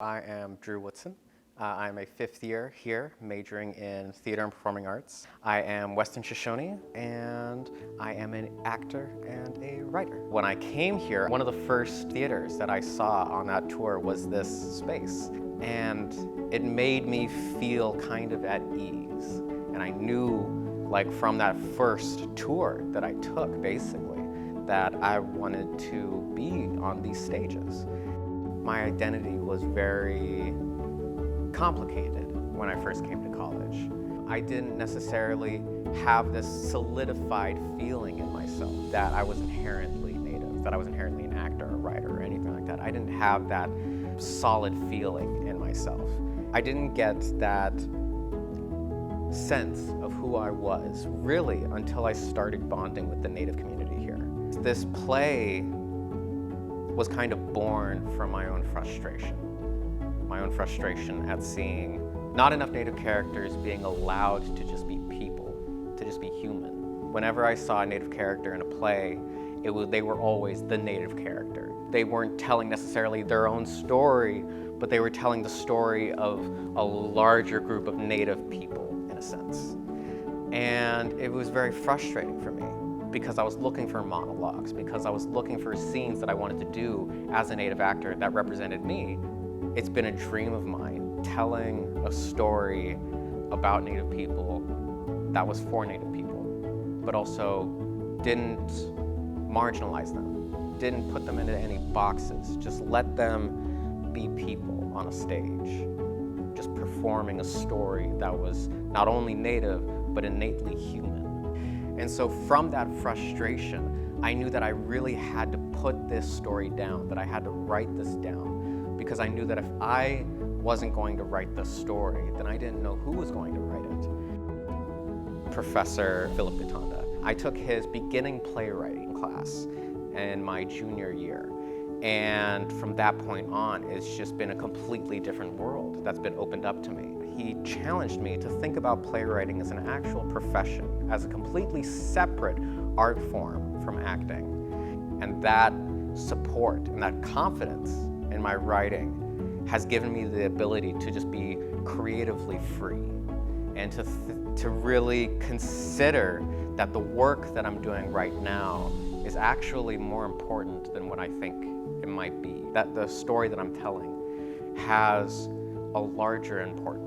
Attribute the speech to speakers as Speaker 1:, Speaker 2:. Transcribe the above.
Speaker 1: I am Drew Woodson. I'm a fifth year here, majoring in theater and performing arts. I am Western Shoshone, and I am an actor and a writer. When I came here, one of the first theaters that I saw on that tour was this space, and it made me feel kind of at ease. And I knew, like, from that first tour that I took, basically, that I wanted to be on these stages. My identity was very complicated when I first came to college. I didn't necessarily have this solidified feeling in myself that I was inherently Native, that I was inherently an actor or writer or anything like that. I didn't have that solid feeling in myself. I didn't get that sense of who I was really until I started bonding with the Native community here. This play was kind of born from my own frustration at seeing not enough Native characters being allowed to just be people, to just be human. Whenever I saw a Native character in a play, they were always the Native character. They weren't telling necessarily their own story, but they were telling the story of a larger group of Native people, in a sense. And it was very frustrating for me, because I was looking for monologues, because I was looking for scenes that I wanted to do as a Native actor that represented me. It's been a dream of mine, telling a story about Native people that was for Native people, but also didn't marginalize them, didn't put them into any boxes, just let them be people on a stage, just performing a story that was not only Native, but innately human. And so from that frustration, I knew that I really had to put this story down, that I had to write this down, because I knew that if I wasn't going to write the story, then I didn't know who was going to write it. Professor Philip Gatanda. I took his beginning playwriting class in my junior year. And from that point on, it's just been a completely different world that's been opened up to me. He challenged me to think about playwriting as an actual profession, as a completely separate art form from acting. And that support and that confidence in my writing has given me the ability to just be creatively free and to really consider that the work that I'm doing right now is actually more important than what I think it might be. That the story that I'm telling has a larger importance.